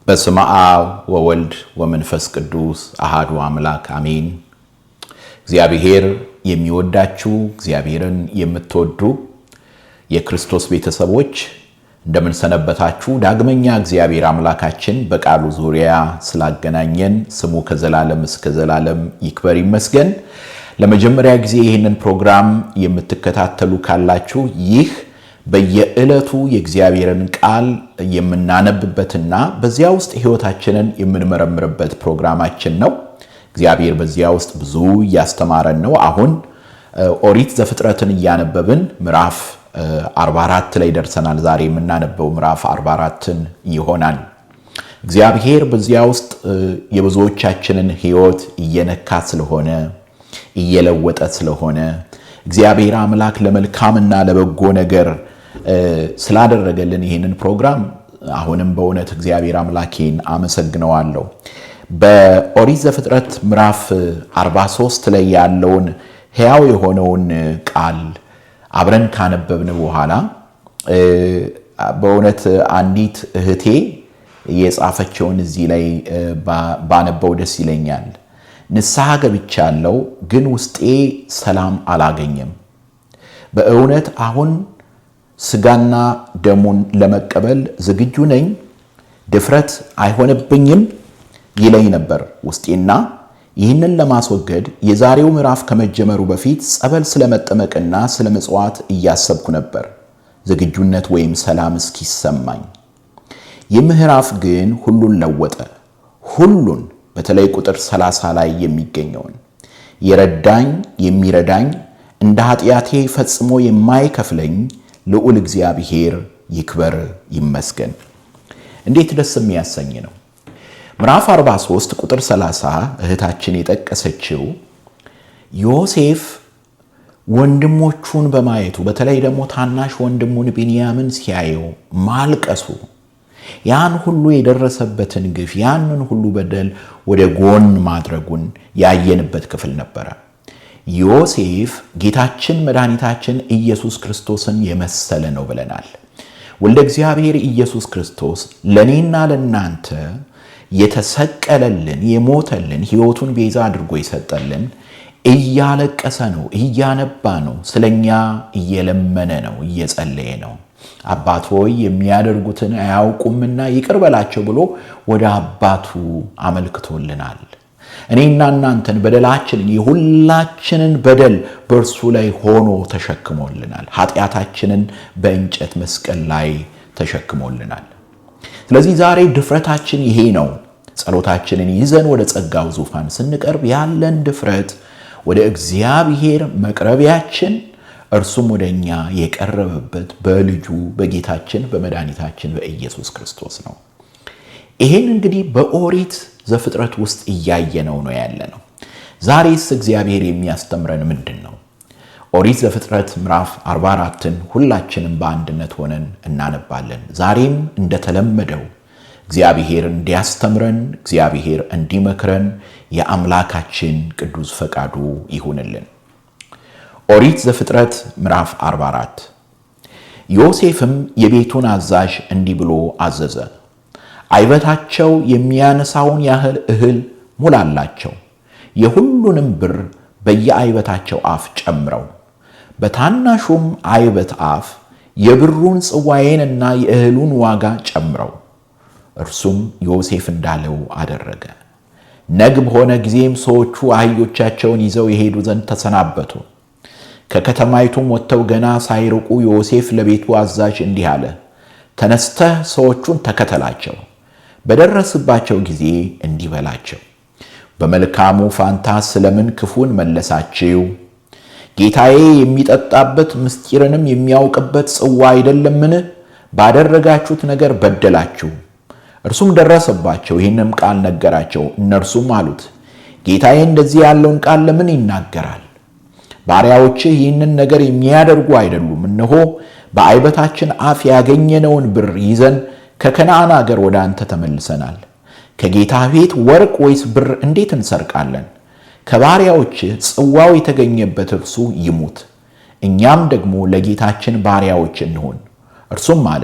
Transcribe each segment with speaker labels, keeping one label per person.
Speaker 1: በስመ አብ ወወልድ ወመንፈስ ቅዱስ አሐዱ አምላክ አሜን። እግዚአብሔር የሚወዳችሁ እግዚአብሔርን የምትወዱ የክርስቶስ ቤተሰቦች እንደምን ሰነበታችሁ? ዳግመኛ እግዚአብሔር አምላካችን በቃሉ ዙሪያ ስላገናኘን ስሙ ከዘላለም እስከ ዘላለም ይክበር ይመስገን። ለመጀመሪያ ጊዜ ይህንን ፕሮግራም የምትከታተሉ ካላችሁ ይህ በየዕለቱ የእግዚአብሔርን ቃል የምናነብበትና በዚያ ውስጥ ሕይወታችንን የምንመረምርበት ፕሮግራማችን ነው። እግዚአብሔር በዚያ ውስጥ ብዙ እያስተማረን ነው። አሁን ኦሪት ዘፍጥረትን እያነበብን ምዕራፍ 44 ላይ ደርሰናል። ዛሬ የምናነበው ምዕራፍ 44ን ይሆናል። እግዚአብሔር በዚያ ውስጥ የብዙዎቻችንን ሕይወት እየነካ ስለሆነ እየለወጠ ስለሆነ እግዚአብሔር አምላክ ለመልካምና ለበጎ ነገር ስላደረገልን ይህንን ፕሮግራም አሁንም በእውነት እግዚአብሔር አምላኬን አመሰግነዋለሁ። በኦሪት ዘፍጥረት ምዕራፍ 43 ላይ ያለውን ሕያው የሆነውን ቃል አብረን ካነበብን በኋላ በእውነት አንዲት እህቴ የጻፈችውን እዚህ ላይ ባነበው ደስ ይለኛል። ንስሐ ገብቻለሁ፣ ግን ውስጤ ሰላም አላገኘም። በእውነት አሁን ስጋና ደሙን ለመቀበል ዝግጁ ነኝ፣ ድፍረት አይሆንብኝም ይለኝ ነበር ውስጤና ይህንን ለማስወገድ የዛሬው ምዕራፍ ከመጀመሩ በፊት ጸበል ስለመጠመቅና ስለ ምጽዋት እያሰብኩ ነበር፣ ዝግጁነት ወይም ሰላም እስኪሰማኝ። ይህ ምዕራፍ ግን ሁሉን ለወጠ። ሁሉን በተለይ ቁጥር 30 ላይ የሚገኘውን የረዳኝ የሚረዳኝ እንደ ኃጢአቴ ፈጽሞ የማይከፍለኝ ልዑል እግዚአብሔር ይክበር ይመስገን። እንዴት ደስ የሚያሰኝ ነው። ምዕራፍ 43 ቁጥር 30 እህታችን የጠቀሰችው ዮሴፍ ወንድሞቹን በማየቱ በተለይ ደግሞ ታናሽ ወንድሙን ቢንያምን ሲያየው ማልቀሱ፣ ያን ሁሉ የደረሰበትን ግፍ ያንን ሁሉ በደል ወደ ጎን ማድረጉን ያየንበት ክፍል ነበረ። ዮሴፍ ጌታችን መድኃኒታችን ኢየሱስ ክርስቶስን የመሰለ ነው ብለናል። ወልደ እግዚአብሔር ኢየሱስ ክርስቶስ ለእኔና ለእናንተ የተሰቀለልን የሞተልን ሕይወቱን ቤዛ አድርጎ የሰጠልን እያለቀሰ ነው፣ እያነባ ነው፣ ስለኛ እየለመነ ነው፣ እየጸለየ ነው። አባት ሆይ የሚያደርጉትን አያውቁምና ይቅር በላቸው ብሎ ወደ አባቱ አመልክቶልናል። እኔና እናንተን በደላችንን የሁላችንን በደል በእርሱ ላይ ሆኖ ተሸክሞልናል። ኃጢአታችንን በእንጨት መስቀል ላይ ተሸክሞልናል። ስለዚህ ዛሬ ድፍረታችን ይሄ ነው። ጸሎታችንን ይዘን ወደ ጸጋው ዙፋን ስንቀርብ ያለን ድፍረት ወደ እግዚአብሔር መቅረቢያችን እርሱም ወደ እኛ የቀረበበት በልጁ በጌታችን በመድኃኒታችን በኢየሱስ ክርስቶስ ነው። ይሄን እንግዲህ በኦሪት ዘፍጥረት ውስጥ እያየነው ነው ያለ ነው። ዛሬስ እግዚአብሔር የሚያስተምረን ምንድን ነው? ኦሪት ዘፍጥረት ምዕራፍ 44ን ሁላችንም በአንድነት ሆነን እናነባለን። ዛሬም እንደተለመደው እግዚአብሔር እንዲያስተምረን፣ እግዚአብሔር እንዲመክረን የአምላካችን ቅዱስ ፈቃዱ ይሁንልን። ኦሪት ዘፍጥረት ምዕራፍ 44 ዮሴፍም የቤቱን አዛዥ እንዲህ ብሎ አዘዘ፣ አይበታቸው የሚያነሳውን ያህል እህል ሙላላቸው፣ የሁሉንም ብር በየአይበታቸው አፍ ጨምረው፣ በታናሹም አይበት አፍ የብሩን ጽዋዬንና የእህሉን ዋጋ ጨምረው። እርሱም ዮሴፍ እንዳለው አደረገ። ነግ በሆነ ጊዜም ሰዎቹ አህዮቻቸውን ይዘው የሄዱ ዘንድ ተሰናበቱ። ከከተማይቱም ወጥተው ገና ሳይርቁ ዮሴፍ ለቤቱ አዛዥ እንዲህ አለ፣ ተነስተህ ሰዎቹን ተከተላቸው፣ በደረስባቸው ጊዜ እንዲህ በላቸው፣ በመልካሙ ፋንታ ስለምን ክፉን መለሳችሁ? ጌታዬ የሚጠጣበት ምስጢርንም የሚያውቅበት ጽዋ አይደለምን? ባደረጋችሁት ነገር በደላችሁ። እርሱም ደረሰባቸው፣ ይህንም ቃል ነገራቸው። እነርሱም አሉት፣ ጌታዬ እንደዚህ ያለውን ቃል ለምን ይናገራል? ባሪያዎችህ ይህንን ነገር የሚያደርጉ አይደሉም። እነሆ በአይበታችን አፍ ያገኘነውን ብር ይዘን ከከነዓን አገር ወደ አንተ ተመልሰናል። ከጌታ ቤት ወርቅ ወይስ ብር እንዴት እንሰርቃለን? ከባሪያዎችህ ጽዋው የተገኘበት እርሱ ይሙት፣ እኛም ደግሞ ለጌታችን ባሪያዎች እንሁን። እርሱም አለ፣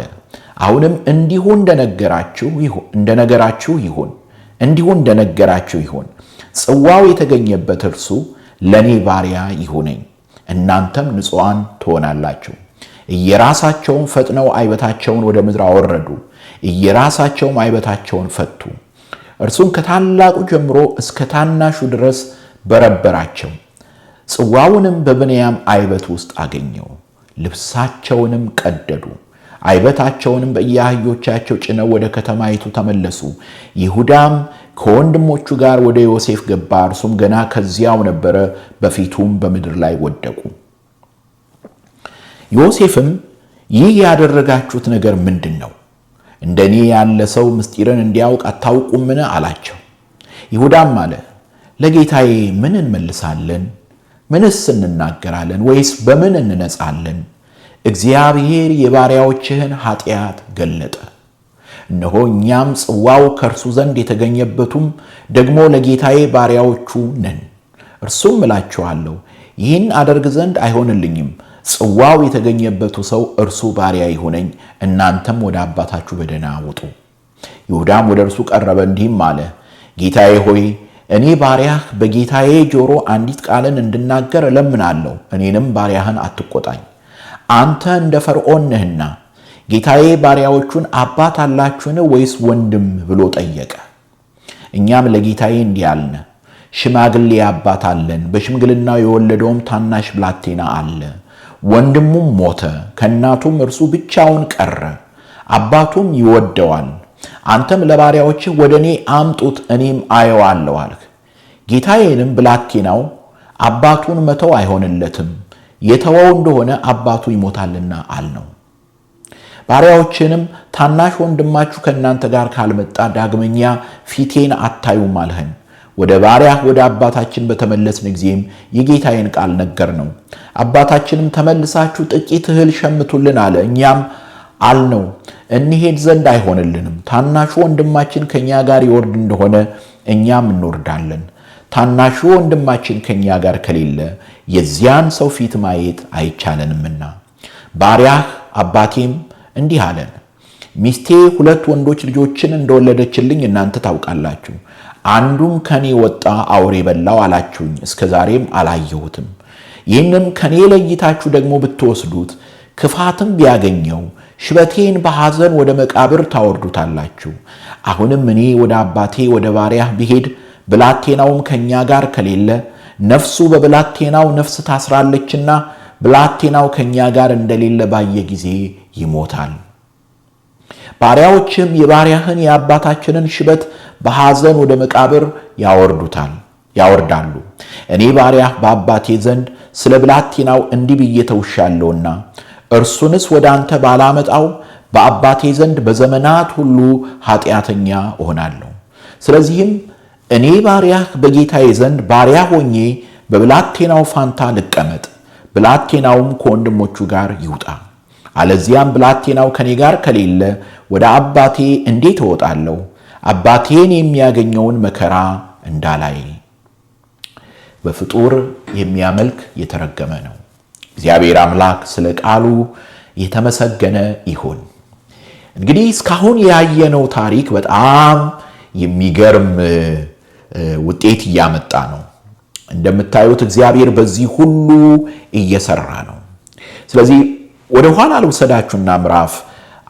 Speaker 1: አሁንም እንዲሁ እንደነገራችሁ ይሁን። ጽዋው የተገኘበት እርሱ ለኔ ባሪያ ይሁነኝ፣ እናንተም ንጹሐን ትሆናላችሁ። እየራሳቸውን ፈጥነው አይበታቸውን ወደ ምድር አወረዱ፣ እየራሳቸውም አይበታቸውን ፈቱ። እርሱም ከታላቁ ጀምሮ እስከ ታናሹ ድረስ በረበራቸው። ጽዋውንም በብንያም አይበት ውስጥ አገኘው። ልብሳቸውንም ቀደዱ፣ አይበታቸውንም በየአህዮቻቸው ጭነው ወደ ከተማይቱ ተመለሱ። ይሁዳም ከወንድሞቹ ጋር ወደ ዮሴፍ ገባ፣ እርሱም ገና ከዚያው ነበረ። በፊቱም በምድር ላይ ወደቁ። ዮሴፍም ይህ ያደረጋችሁት ነገር ምንድን ነው? እንደኔ ያለ ሰው ምስጢርን እንዲያውቅ አታውቁምን? አላቸው። ይሁዳም አለ፣ ለጌታዬ ምን እንመልሳለን? ምንስ እንናገራለን? ወይስ በምን እንነጻለን? እግዚአብሔር የባሪያዎችህን ኃጢአት ገለጠ። እነሆ እኛም ጽዋው ከእርሱ ዘንድ የተገኘበቱም ደግሞ ለጌታዬ ባሪያዎቹ ነን። እርሱም እላችኋለሁ ይህን አደርግ ዘንድ አይሆንልኝም። ጽዋው የተገኘበቱ ሰው እርሱ ባሪያ ይሁነኝ፣ እናንተም ወደ አባታችሁ በደህና ውጡ። ይሁዳም ወደ እርሱ ቀረበ፣ እንዲህም አለ፣ ጌታዬ ሆይ እኔ ባሪያህ በጌታዬ ጆሮ አንዲት ቃልን እንድናገር እለምናለሁ። እኔንም ባሪያህን አትቆጣኝ። አንተ እንደ ፈርዖን ነህና። ጌታዬ ባሪያዎቹን አባት አላችሁን ወይስ ወንድም ብሎ ጠየቀ። እኛም ለጌታዬ እንዲህ አልን፣ ሽማግሌ አባት አለን፣ በሽምግልናው የወለደውም ታናሽ ብላቴና አለ። ወንድሙም ሞተ፣ ከእናቱም እርሱ ብቻውን ቀረ፣ አባቱም ይወደዋል። አንተም ለባሪያዎችህ ወደ እኔ አምጡት፣ እኔም አየዋለሁ አልህ። ጌታዬንም ብላቴናው አባቱን መተው አይሆንለትም፣ የተወው እንደሆነ አባቱ ይሞታልና አልነው። ባሪያዎችንም ታናሽ ወንድማችሁ ከእናንተ ጋር ካልመጣ ዳግመኛ ፊቴን አታዩም አልኸን። ወደ ባሪያህ ወደ አባታችን በተመለስን ጊዜም የጌታዬን ቃል ነገር ነው። አባታችንም ተመልሳችሁ ጥቂት እህል ሸምቱልን አለ። እኛም አልነው እንሄድ ዘንድ አይሆንልንም። ታናሹ ወንድማችን ከኛ ጋር ይወርድ እንደሆነ እኛም እንወርዳለን። ታናሹ ወንድማችን ከኛ ጋር ከሌለ የዚያን ሰው ፊት ማየት አይቻለንምና። ባሪያህ አባቴም እንዲህ አለን፣ ሚስቴ 2 ወንዶች ልጆችን እንደወለደችልኝ እናንተ ታውቃላችሁ። አንዱም ከኔ ወጣ፣ አውሬ በላው አላችሁኝ፣ እስከ ዛሬም አላየሁትም። ይህንም ከኔ ለይታችሁ ደግሞ ብትወስዱት ክፋትም ቢያገኘው ሽበቴን በሐዘን ወደ መቃብር ታወርዱታላችሁ። አሁንም እኔ ወደ አባቴ ወደ ባሪያህ ብሄድ ብላቴናውም ከኛ ጋር ከሌለ ነፍሱ በብላቴናው ነፍስ ታስራለችና ብላቴናው ከኛ ጋር እንደሌለ ባየ ጊዜ ይሞታል። ባሪያዎችም የባሪያህን የአባታችንን ሽበት በሐዘን ወደ መቃብር ያወርዳሉ። እኔ ባሪያህ በአባቴ ዘንድ ስለ ብላቴናው እንዲህ ብዬ ተውሻለሁና እርሱንስ ወደ አንተ ባላመጣው በአባቴ ዘንድ በዘመናት ሁሉ ኃጢአተኛ እሆናለሁ። ስለዚህም እኔ ባሪያህ በጌታዬ ዘንድ ባሪያ ሆኜ በብላቴናው ፋንታ ልቀመጥ፣ ብላቴናውም ከወንድሞቹ ጋር ይውጣ። አለዚያም ብላቴናው ከኔ ጋር ከሌለ ወደ አባቴ እንዴት እወጣለሁ? አባቴን የሚያገኘውን መከራ እንዳላይ። በፍጡር የሚያመልክ የተረገመ ነው። እግዚአብሔር አምላክ ስለ ቃሉ የተመሰገነ ይሁን። እንግዲህ እስካሁን ያየነው ታሪክ በጣም የሚገርም ውጤት እያመጣ ነው። እንደምታዩት እግዚአብሔር በዚህ ሁሉ እየሰራ ነው። ስለዚህ ወደ ኋላ ልውሰዳችሁና ምዕራፍ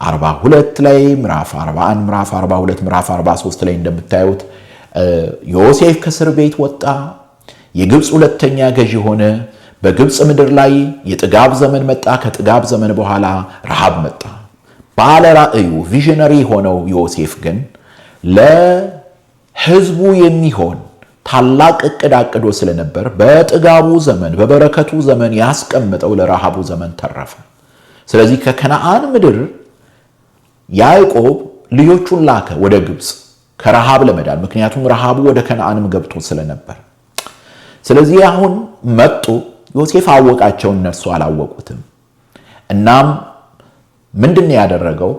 Speaker 1: 42 ላይ፣ ምዕራፍ 41፣ ምዕራፍ 42፣ ምዕራፍ 43 ላይ እንደምታዩት ዮሴፍ ከእስር ቤት ወጣ። የግብፅ 2ኛ ገዢ ሆነ። በግብፅ ምድር ላይ የጥጋብ ዘመን መጣ። ከጥጋብ ዘመን በኋላ ረሃብ መጣ። ባለ ራእዩ ቪዥነሪ ሆነው ዮሴፍ ግን ለሕዝቡ የሚሆን ታላቅ ዕቅድ አቅዶ ስለነበር በጥጋቡ ዘመን በበረከቱ ዘመን ያስቀመጠው ለረሃቡ ዘመን ተረፈ። ስለዚህ ከከነዓን ምድር ያዕቆብ ልጆቹን ላከ ወደ ግብፅ ከረሃብ ለመዳን፣ ምክንያቱም ረሃቡ ወደ ከነዓንም ገብቶ ስለነበር። ስለዚህ አሁን መጡ። ዮሴፍ አወቃቸው፣ እነርሱ አላወቁትም። እናም ምንድን ነው ያደረገው?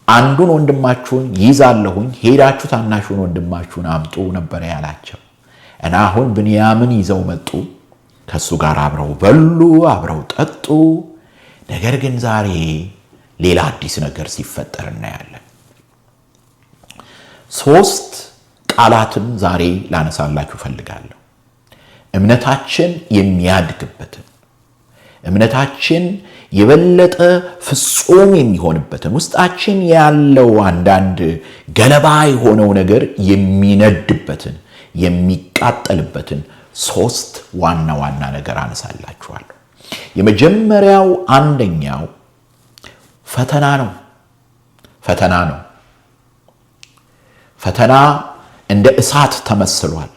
Speaker 1: አንዱን ወንድማችሁን ይዛለሁኝ፣ ሄዳችሁ ታናሹን ወንድማችሁን አምጡ ነበር ያላቸው። እና አሁን ብንያምን ይዘው መጡ። ከሱ ጋር አብረው በሉ፣ አብረው ጠጡ። ነገር ግን ዛሬ ሌላ አዲስ ነገር ሲፈጠር እናያለን። 3 ቃላትን ዛሬ ላነሳላችሁ ፈልጋለሁ። እምነታችን የሚያድግበትን፣ እምነታችን የበለጠ ፍጹም የሚሆንበትን፣ ውስጣችን ያለው አንዳንድ ገለባ የሆነው ነገር የሚነድበትን፣ የሚቃጠልበትን 3 ዋና ዋና ነገር አነሳላችኋለሁ። የመጀመሪያው አንደኛው ፈተና ነው። ፈተና እንደ እሳት ተመስሏል።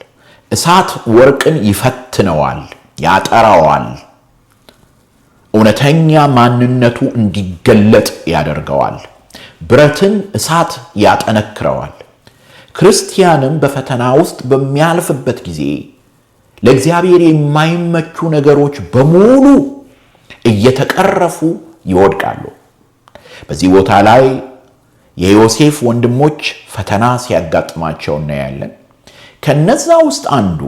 Speaker 1: እሳት ወርቅን ይፈትነዋል፣ ያጠራዋል፣ እውነተኛ ማንነቱ እንዲገለጥ ያደርገዋል። ብረትን እሳት ያጠነክረዋል። ክርስቲያንም በፈተና ውስጥ በሚያልፍበት ጊዜ ለእግዚአብሔር የማይመቹ ነገሮች በሙሉ እየተቀረፉ ይወድቃሉ። በዚህ ቦታ ላይ የዮሴፍ ወንድሞች ፈተና ሲያጋጥማቸው እናያለን። ከነዛ ውስጥ አንዱ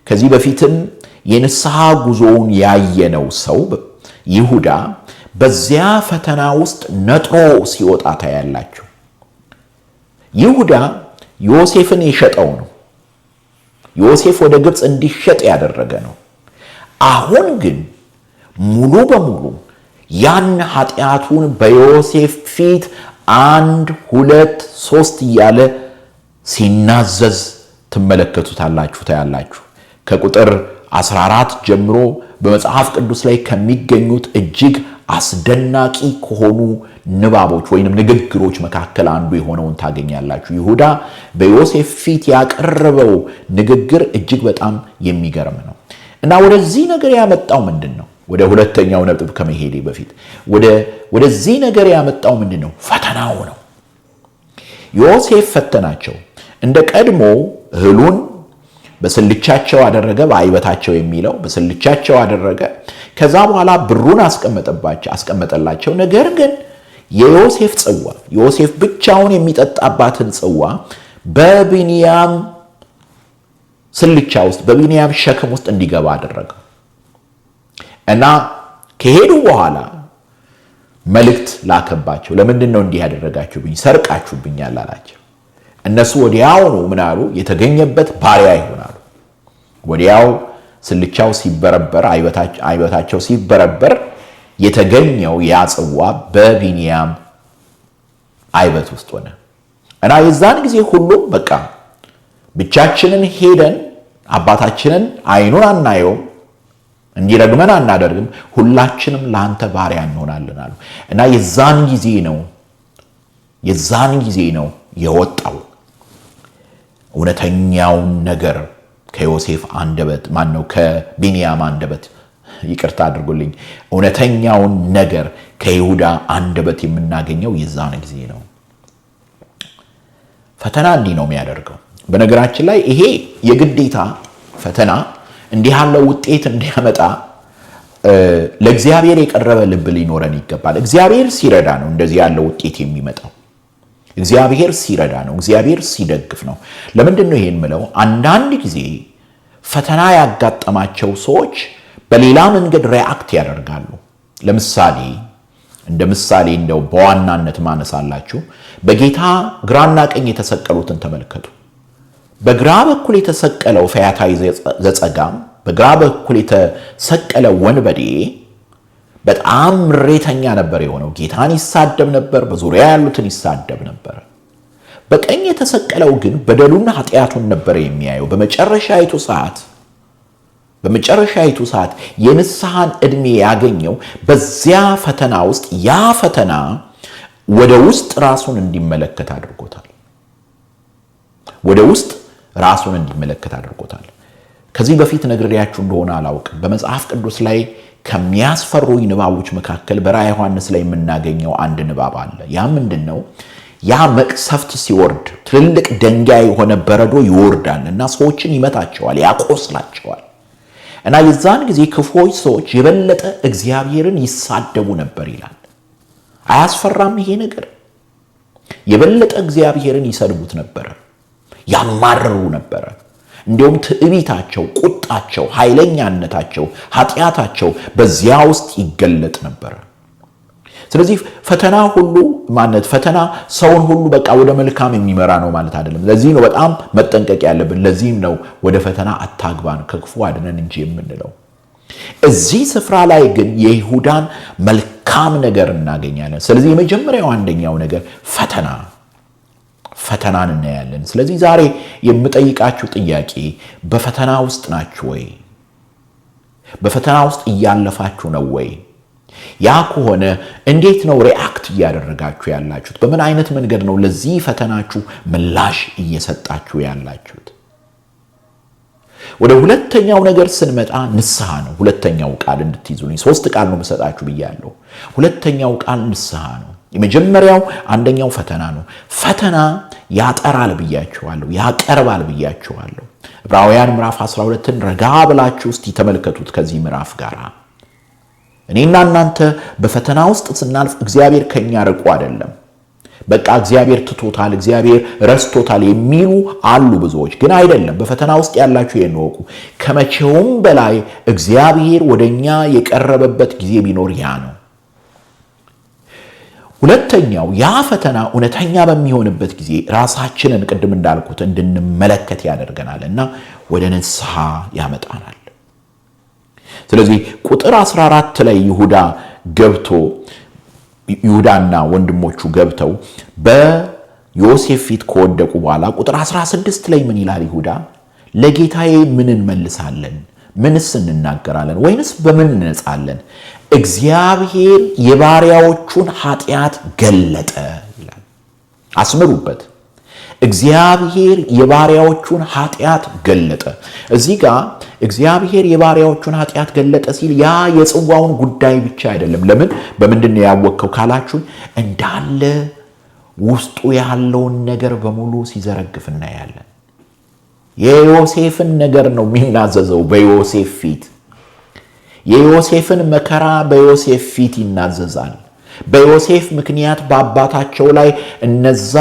Speaker 1: ከዚህ በፊትም የንስሐ ጉዞውን ያየነው ሰው ይሁዳ በዚያ ፈተና ውስጥ ነጥሮ ሲወጣ ታያላችሁ። ይሁዳ ዮሴፍን የሸጠው ነው። ዮሴፍ ወደ ግብፅ እንዲሸጥ ያደረገ ነው። አሁን ግን ሙሉ በሙሉ ያን ኃጢአቱን በዮሴፍ ፊት 1 2 3 እያለ ሲናዘዝ ትመለከቱታላችሁ፣ ታያላችሁ። ከቁጥር 14 ጀምሮ በመጽሐፍ ቅዱስ ላይ ከሚገኙት እጅግ አስደናቂ ከሆኑ ንባቦች ወይንም ንግግሮች መካከል አንዱ የሆነውን ታገኛላችሁ። ይሁዳ በዮሴፍ ፊት ያቀረበው ንግግር እጅግ በጣም የሚገርም ነው እና ወደዚህ ነገር ያመጣው ምንድነው? ወደ ሁለተኛው ነጥብ ከመሄዴ በፊት ወደዚህ ነገር ያመጣው ምንድነው? ፈተናው ነው። ዮሴፍ ፈተናቸው። እንደ ቀድሞ እህሉን በስልቻቸው አደረገ፣ በአይበታቸው የሚለው በስልቻቸው አደረገ። ከዛ በኋላ ብሩን አስቀመጠላቸው። ነገር ግን የዮሴፍ ጽዋ፣ ዮሴፍ ብቻውን የሚጠጣባትን ጽዋ በቢንያም ስልቻ ውስጥ፣ በቢንያም ሸክም ውስጥ እንዲገባ አደረገ እና ከሄዱ በኋላ መልእክት ላከባቸው። ለምንድን ነው እንዲህ ያደረጋችሁብኝ? ሰርቃችሁብኛል አላቸው። እነሱ ወዲያው ነው ምን አሉ? የተገኘበት ባሪያ ይሆናሉ። ወዲያው ስልቻው ሲበረበር፣ አይበታቸው ሲበረበር የተገኘው ያ ጽዋ በቢንያም አይበት ውስጥ ሆነ እና የዛን ጊዜ ሁሉም በቃ ብቻችንን ሄደን አባታችንን አይኑን አናየውም፣ እንዲረግመን አናደርግም፣ ሁላችንም ለአንተ ባሪያ እንሆናለን አሉ እና የዛን ጊዜ ነው የወጣው እውነተኛውን ነገር ከዮሴፍ አንደበት፣ ከቢንያም አንደበት፣ ይቅርታ አድርጉልኝ፣ እውነተኛውን ነገር ከይሁዳ አንደበት የምናገኘው የዛን ጊዜ ነው። ፈተና እንዲህ ነው የሚያደርገው። በነገራችን ላይ ይሄ የግዴታ ፈተና እንዲህ ያለው ውጤት እንዲያመጣ ለእግዚአብሔር የቀረበ ልብ ሊኖረን ይገባል። እግዚአብሔር ሲረዳ ነው እንደዚህ ያለው ውጤት የሚመጣው። እግዚአብሔር ሲረዳ ነው፣ እግዚአብሔር ሲደግፍ ነው። ለምንድን ነው ይሄን ምለው? አንዳንድ ጊዜ ፈተና ያጋጠማቸው ሰዎች በሌላ መንገድ ሪአክት ያደርጋሉ። ለምሳሌ እንደው በዋናነት ማነሳላችሁ በጌታ ግራና ቀኝ የተሰቀሉትን ተመልከቱ። በግራ በኩል የተሰቀለው ፈያታዊ ዘጸጋም፣ በግራ በኩል የተሰቀለው ወንበዴ በጣም ምሬተኛ ነበር የሆነው። ጌታን ይሳደብ ነበር፣ በዙሪያ ያሉትን ይሳደብ ነበር። በቀኝ የተሰቀለው ግን በደሉና ኃጢአቱን ነበር የሚያየው። በመጨረሻይቱ ሰዓት የንስሐን ዕድሜ ያገኘው በዚያ ፈተና ውስጥ፣ ያ ፈተና ወደ ውስጥ ራሱን እንዲመለከት አድርጎታል። ከዚህ በፊት ነግሬያችሁ እንደሆነ አላውቅም። በመጽሐፍ ቅዱስ ላይ ከሚያስፈሩኝ ንባቦች መካከል በራዕየ ዮሐንስ ላይ የምናገኘው አንድ ንባብ አለ። ያ ምንድነው? ያ መቅሰፍት ሲወርድ ትልልቅ ድንጋይ የሆነ በረዶ ይወርዳል እና ሰዎችን ይመታቸዋል፣ ያቆስላቸዋል። እና የዛን ጊዜ ክፉዎች ሰዎች የበለጠ እግዚአብሔርን ይሳደቡ ነበር ይላል። አያስፈራም ይሄ ነገር? የበለጠ እግዚአብሔርን ይሰድቡት ነበር፣ ያማርሩ ነበር። እንዲሁም ትዕቢታቸው፣ ቁጣቸው፣ ኃይለኛነታቸው፣ ኃጢአታቸው በዚያ ውስጥ ይገለጥ ነበር። ስለዚህ ፈተና ሁሉ ፈተና ሰውን ሁሉ በቃ ወደ መልካም የሚመራ ነው ማለት አይደለም። ለዚህ ነው በጣም መጠንቀቅ ያለብን። ለዚህም ነው ወደ ፈተና አታግባን ከክፉ አድነን እንጂ የምንለው። እዚህ ስፍራ ላይ ግን የይሁዳን መልካም ነገር እናገኛለን። ስለዚህ የመጀመሪያው አንደኛው ነገር ፈተናን እናያለን። ስለዚህ ዛሬ የምጠይቃችሁ ጥያቄ በፈተና ውስጥ ናችሁ ወይ? በፈተና ውስጥ እያለፋችሁ ነው ወይ? ያ ከሆነ እንዴት ነው ሪአክት እያደረጋችሁ ያላችሁት? በምን አይነት መንገድ ነው ለዚህ ፈተናችሁ ምላሽ እየሰጣችሁ ያላችሁት? ወደ ሁለተኛው ነገር ስንመጣ ንስሐ ነው። ሁለተኛው ቃል እንድትይዙልኝ 3 ቃል ነው የምሰጣችሁ ብያለሁ። ሁለተኛው ቃል ንስሐ ነው። የመጀመሪያው አንደኛው ፈተና ነው። ፈተና ያጠራል ብያችኋለሁ፣ ያቀርባል ብያችኋለሁ። ዕብራውያን ምዕራፍ 12ን ረጋ ብላችሁ እስቲ ተመልከቱት ከዚህ ምዕራፍ ጋር። እኔና እናንተ በፈተና ውስጥ ስናልፍ እግዚአብሔር ከኛ ርቆ አይደለም። በቃ እግዚአብሔር ትቶታል፣ እግዚአብሔር ረስቶታል የሚሉ አሉ ብዙዎች። ግን አይደለም። በፈተና ውስጥ ያላችሁ የነወቁ ከመቼውም በላይ እግዚአብሔር ወደኛ የቀረበበት ጊዜ ቢኖር ያ ነው። ሁለተኛው ያ ፈተና እውነተኛ በሚሆንበት ጊዜ ራሳችንን ቅድም እንዳልኩት እንድንመለከት ያደርገናልና ወደ ንስሐ ያመጣናል። ስለዚህ ቁጥር 14 ላይ ይሁዳና ወንድሞቹ ገብተው በዮሴፍ ፊት ከወደቁ በኋላ ቁጥር 16 ላይ ምን ይላል ይሁዳ? ለጌታዬ ምን እንመልሳለን? ምንስ እንናገራለን? ወይንስ በምን እንነጻለን? እግዚአብሔር የባሪያዎቹን ኃጢአት ገለጠ ይላል። አስምሩበት። እግዚአብሔር የባሪያዎቹን ኃጢአት ገለጠ። እዚህ ጋር እግዚአብሔር የባሪያዎቹን ኃጢአት ገለጠ ሲል ያ የጽዋውን ጉዳይ ብቻ አይደለም። ለምን በምንድን ነው ያወቀው ካላችሁ እንዳለ ውስጡ ያለውን ነገር በሙሉ ሲዘረግፍ እናያለን። የዮሴፍን ነገር ነው የሚናዘዘው በዮሴፍ ፊት። የዮሴፍን መከራ በዮሴፍ ፊት ይናዘዛል። በዮሴፍ ምክንያት በአባታቸው ላይ እነዛ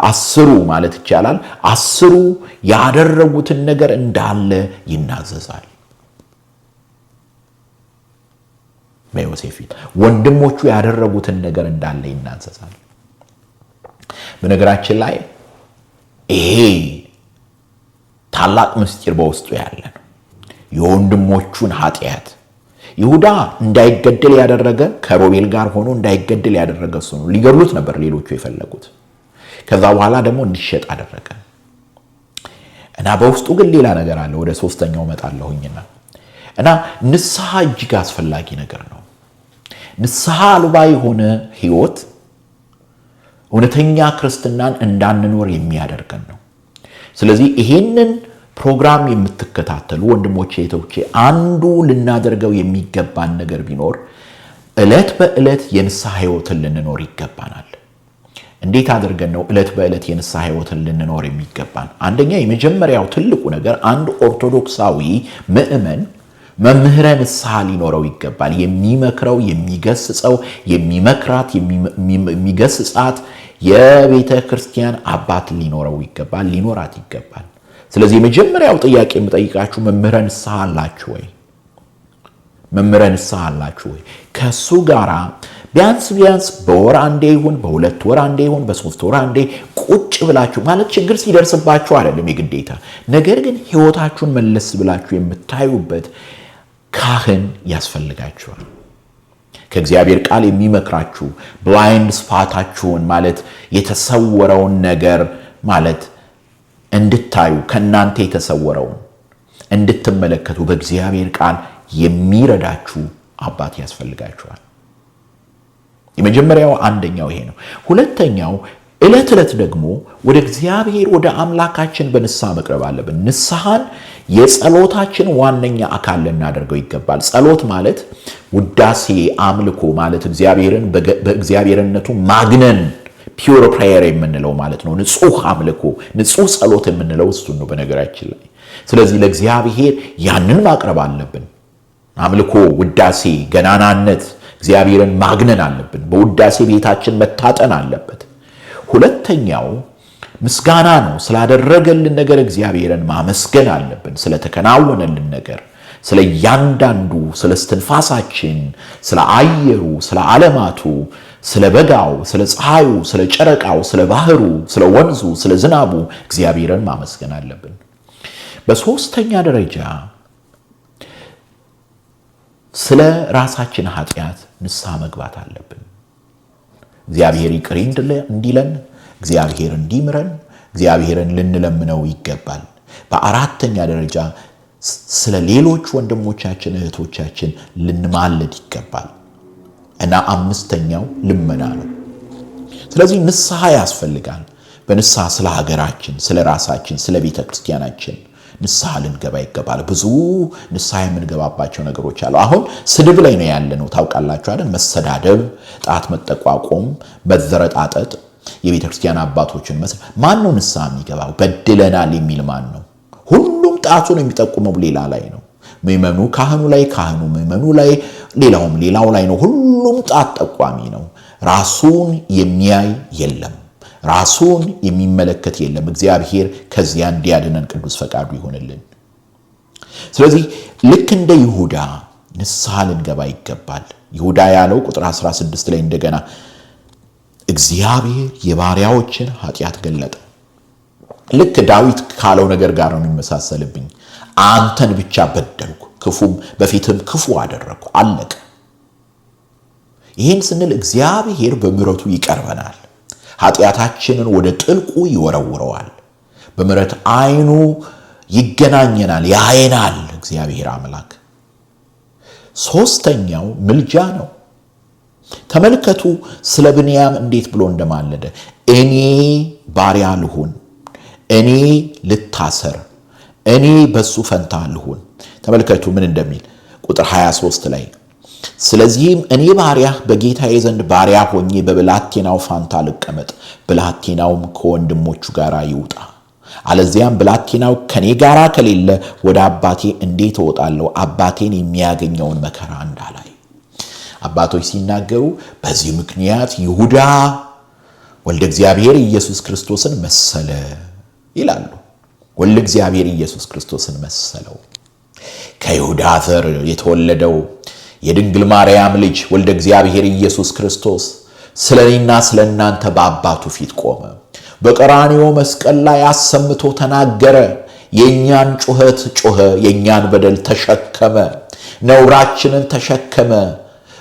Speaker 1: 10 ማለት ይቻላል 10 ያደረጉትን ነገር እንዳለ ይናዘዛል። በዮሴፍ ፊት ወንድሞቹ ያደረጉትን ነገር እንዳለ ይናዘዛል። በነገራችን ላይ ይሄ ታላቅ ምስጢር በውስጡ ያለ ነው። የወንድሞቹን ኃጢአት ይሁዳ እንዳይገደል ያደረገ ከሮቤል ጋር ሆኖ እንዳይገደል ያደረገ እሱ ነው። ሊገድሉት ነበር ሌሎቹ የፈለጉት። ከዛ በኋላ ደግሞ እንዲሸጥ አደረገ እና በውስጡ ግን ሌላ ነገር አለ። ወደ 3ኛው መጣለሁኝና እና ንስሐ እጅግ አስፈላጊ ነገር ነው። ንስሐ አልባ የሆነ ህይወት እውነተኛ ክርስትናን እንዳንኖር የሚያደርገን ነው። ስለዚህ ይሄንን ፕሮግራም የምትከታተሉ ወንድሞቼ እህቶቼ አንዱ ልናደርገው የሚገባን ነገር ቢኖር ዕለት በዕለት የንስሐ ህይወትን ልንኖር ይገባናል። እንዴት አድርገን ነው ዕለት በዕለት የንስሐ ህይወትን ልንኖር የሚገባን? አንደኛ የመጀመሪያው ትልቁ ነገር አንድ ኦርቶዶክሳዊ ምእመን መምህረ ንስሐ ሊኖረው ይገባል። የሚመክረው፣ የሚገስጸው፣ የሚመክራት፣ የሚገስጻት የቤተ ክርስቲያን አባት ሊኖረው ይገባል፣ ሊኖራት ይገባል። ስለዚህ የመጀመሪያው ጥያቄ የምጠይቃችሁ መምህረ ንስሐ አላችሁ ወይ? መምህረ ንስሐ አላችሁ ወይ? ከሱ ጋራ ቢያንስ በወር አንዴ ይሁን በ2 ወር አንዴ ይሁን በ3 ወር አንዴ ቁጭ ብላችሁ ማለት ችግር ሲደርስባችሁ አይደለም የግዴታ ነገር ግን ህይወታችሁን መለስ ብላችሁ የምታዩበት ካህን ያስፈልጋችኋል። ከእግዚአብሔር ቃል የሚመክራችሁ ብላይንድ ስፓታችሁን ማለት የተሰወረውን ነገር ማለት እንድታዩ ከናንተ የተሰወረውን እንድትመለከቱ በእግዚአብሔር ቃል የሚረዳችሁ አባት ያስፈልጋችኋል። የመጀመሪያው አንደኛው ይሄ ነው። ሁለተኛው ዕለት ዕለት ደግሞ ወደ እግዚአብሔር ወደ አምላካችን በንስሐ መቅረብ አለብን። ንስሐን የጸሎታችን ዋነኛ አካል ልናደርገው ይገባል። ጸሎት ማለት ውዳሴ፣ አምልኮ ማለት እግዚአብሔርን በእግዚአብሔርነቱ ማግነን ፒውር ፕሬየር የምንለው ማለት ነው። ንጹህ አምልኮ፣ ንጹህ ጸሎት የምንለው እሱ ነው በነገራችን ላይ። ስለዚህ ለእግዚአብሔር ያንን ማቅረብ አለብን። አምልኮ፣ ውዳሴ፣ ገናናነት እግዚአብሔርን ማግነን አለብን። በውዳሴ ቤታችን መታጠን አለበት። ሁለተኛው ምስጋና ነው። ስላደረገልን ነገር እግዚአብሔርን ማመስገን አለብን። ስለተከናወነልን ነገር፣ ስለ እያንዳንዱ ስለ እስትንፋሳችን፣ ስለ አየሩ፣ ስለ ዓለማቱ፣ ስለ በጋው፣ ስለ ፀሐዩ፣ ስለ ጨረቃው፣ ስለ ባህሩ፣ ስለ ወንዙ፣ ስለ ዝናቡ እግዚአብሔርን ማመስገን አለብን። በሶስተኛ ደረጃ ስለ ራሳችን ኃጢአት ንስሐ መግባት አለብን። እግዚአብሔር ይቅር እንዲለን፣ እግዚአብሔር እንዲምረን፣ እግዚአብሔርን ልንለምነው ይገባል። በአራተኛ ደረጃ ስለ ሌሎች ወንድሞቻችን እህቶቻችን ልንማለድ ይገባል እና አምስተኛው ልመና ነው። ስለዚህ ንስሐ ያስፈልጋል። በንስሐ ስለ ሀገራችን፣ ስለ ራሳችን፣ ስለ ቤተ ክርስቲያናችን ንስሐ ልንገባ ይገባል። ብዙ ንስሐ የምንገባባቸው ነገሮች አሉ። አሁን ስድብ ላይ ነው ያለነው፣ ታውቃላችሁ አይደል? መሰዳደብ፣ ጣት መጠቋቆም፣ መዘረጣጠጥ፣ የቤተ ክርስቲያን አባቶችን ማን ነው ንስሐ የሚገባው? በድለናል የሚል ማን ነው? ሁሉም ጣቱን የሚጠቁመው ሌላ ላይ ነው። ምዕመኑ ካህኑ ላይ፣ ካህኑ ምዕመኑ ላይ፣ ሌላውም ሌላው ላይ ነው። ሁሉም ጣት ጠቋሚ ነው። ራሱን የሚያይ የለም፣ ራሱን የሚመለከት የለም። እግዚአብሔር ከዚያ እንዲያድነን ቅዱስ ፈቃዱ ይሆንልን። ስለዚህ ልክ እንደ ይሁዳ ንስሐ ልንገባ ይገባል። ይሁዳ ያለው ቁጥር 16 ላይ እንደገና እግዚአብሔር የባሪያዎችን ኃጢአት ገለጠ። ልክ ዳዊት ካለው ነገር ጋር ነው የሚመሳሰልብኝ። አንተን ብቻ በደልኩ፣ ክፉም በፊትም ክፉ አደረግኩ፣ አለቀ። ይህን ስንል እግዚአብሔር በምሕረቱ ይቀርበናል። ኃጢአታችንን ወደ ጥልቁ ይወረውረዋል። በምሕረት ዓይኑ ይገናኘናል፣ ያየናል እግዚአብሔር አምላክ። ሶስተኛው ምልጃ ነው። ተመልከቱ ስለ ብንያም እንዴት ብሎ እንደማለደ፣ እኔ ባሪያ ልሁን፣ እኔ ልታሰር፣ እኔ በሱ ፈንታ ልሁን። ተመልከቱ ምን እንደሚል ቁጥር 23 ላይ ስለዚህም እኔ ባሪያህ በጌታዬ ዘንድ ባሪያ ሆኜ በብላቴናው ፋንታ ልቀመጥ፣ ብላቴናውም ከወንድሞቹ ጋር ይውጣ። አለዚያም ብላቴናው ከኔ ጋር ከሌለ ወደ አባቴ እንዴት እወጣለሁ? አባቴን የሚያገኘውን መከራ እንዳላይ። አባቶች ሲናገሩ በዚህ ምክንያት ይሁዳ ወልደ እግዚአብሔር ኢየሱስ ክርስቶስን መሰለ ይላሉ። ወልደ እግዚአብሔር ኢየሱስ ክርስቶስን መሰለው። ከይሁዳ ዘር የተወለደው የድንግል ማርያም ልጅ ወልደ እግዚአብሔር ኢየሱስ ክርስቶስ ስለኔና ስለናንተ በአባቱ ፊት ቆመ። በቀራንዮ መስቀል ላይ አሰምቶ ተናገረ። የኛን ጩኸት ጮኸ፣ የኛን በደል ተሸከመ፣ ነውራችንን ተሸከመ፣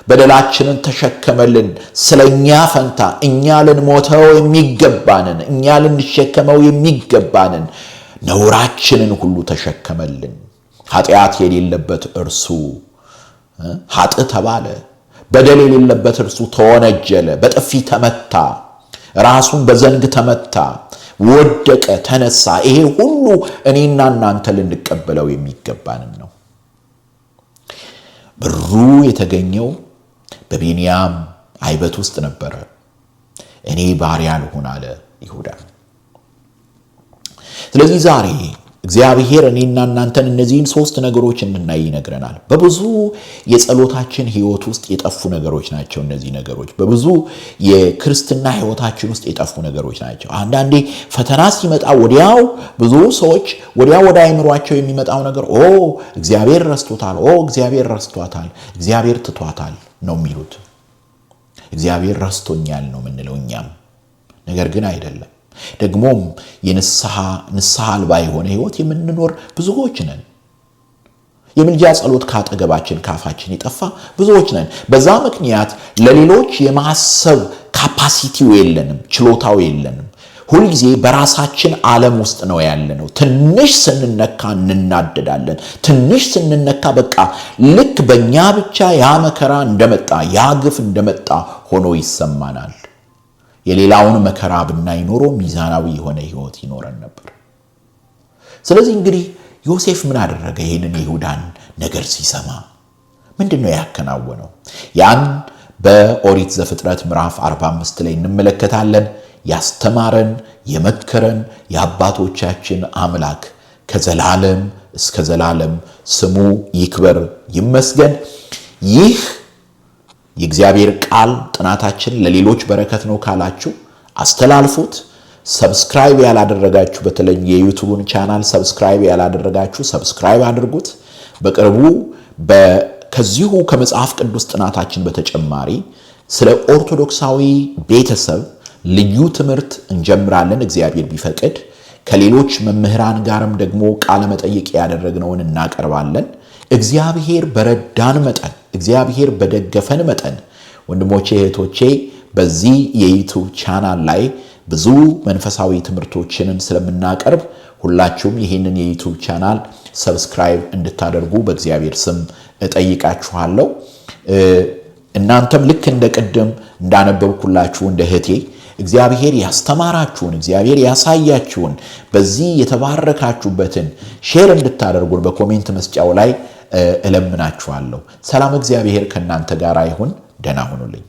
Speaker 1: በደላችንን ተሸከመልን። ስለኛ ፈንታ እኛ ልንሞተው የሚገባንን፣ እኛ ልንሸከመው የሚገባንን ነውራችንን ሁሉ ተሸከመልን። ኃጢአት የሌለበት እርሱ ኃጥ ተባለ። በደል የሌለበት እርሱ ተወነጀለ፣ በጥፊ ተመታ፣ ራሱን በዘንግ ተመታ፣ ወደቀ፣ ተነሳ። ይሄ ሁሉ እኔና እናንተ ልንቀበለው የሚገባንን ነው። ብሩ የተገኘው በቢንያም አይበት ውስጥ ነበረ። እኔ ባሪያ ልሁን አለ ይሁዳ። ስለዚህ ዛሬ እግዚአብሔር እኔና እናንተን እነዚህን ሶስት ነገሮች እንድናይ ይነግረናል። በብዙ የጸሎታችን ህይወት ውስጥ የጠፉ ነገሮች ናቸው እነዚህ ነገሮች። በብዙ የክርስትና ህይወታችን ውስጥ የጠፉ ነገሮች ናቸው። አንዳንዴ ፈተና ሲመጣ ወዲያው ብዙ ሰዎች ወዲያው ወደ አይምሯቸው የሚመጣው ነገር እግዚአብሔር ረስቶታል፣ እግዚአብሔር ረስቷታል፣ እግዚአብሔር ትቷታል ነው የሚሉት። እግዚአብሔር ረስቶኛል ነው የምንለው እኛም። ነገር ግን አይደለም። ደግሞም ንስሐ አልባ የሆነ ህይወት የምንኖር ብዙዎች ነን። የምልጃ ጸሎት ካጠገባችን ካፋችን የጠፋ ብዙዎች ነን። በዛ ምክንያት ለሌሎች የማሰብ ካፓሲቲው የለንም፣ ችሎታው የለንም። ሁልጊዜ በራሳችን ዓለም ውስጥ ነው ያለነው። ትንሽ ስንነካ እንናደዳለን። ትንሽ ስንነካ በቃ ልክ በእኛ ብቻ ያ መከራ እንደመጣ ያ ግፍ እንደመጣ ሆኖ ይሰማናል። የሌላውን መከራ ብናይ ኖሮ ሚዛናዊ የሆነ ህይወት ይኖረን ነበር። ስለዚህ እንግዲህ ዮሴፍ ምን አደረገ? ይሄንን የይሁዳን ነገር ሲሰማ ምንድነው ያከናወነው? ያን በኦሪት ዘፍጥረት ምዕራፍ 45 ላይ እንመለከታለን። ያስተማረን የመከረን የአባቶቻችን አምላክ ከዘላለም እስከ ዘላለም ስሙ ይክበር ይመስገን። ይህ የእግዚአብሔር ቃል ጥናታችን ለሌሎች በረከት ነው ካላችሁ አስተላልፉት። ሰብስክራይብ ያላደረጋችሁ በተለይ የዩቲዩብን ቻናል ሰብስክራይብ ያላደረጋችሁ ሰብስክራይብ አድርጉት። በቅርቡ ከዚሁ ከመጽሐፍ ቅዱስ ጥናታችን በተጨማሪ ስለ ኦርቶዶክሳዊ ቤተሰብ ልዩ ትምህርት እንጀምራለን እግዚአብሔር ቢፈቅድ። ከሌሎች መምህራን ጋርም ደግሞ ቃለ መጠይቅ ያደረግነውን እናቀርባለን። እግዚአብሔር በረዳን መጠን፣ እግዚአብሔር በደገፈን መጠን ወንድሞቼ እህቶቼ በዚህ የዩቲዩብ ቻናል ላይ ብዙ መንፈሳዊ ትምህርቶችንን ስለምናቀርብ ሁላችሁም ይህንን የዩቲዩብ ቻናል ሰብስክራይብ እንድታደርጉ በእግዚአብሔር ስም እጠይቃችኋለሁ። እናንተም ልክ እንደ ቅድም እንዳነበብኩላችሁ እንደ እህቴ እግዚአብሔር ያስተማራችሁን እግዚአብሔር ያሳያችሁን በዚህ የተባረካችሁበትን ሼር እንድታደርጉን በኮሜንት መስጫው ላይ እለምናችኋለሁ። ሰላም እግዚአብሔር ከእናንተ ጋር ይሁን። ደህና ሁኑልኝ።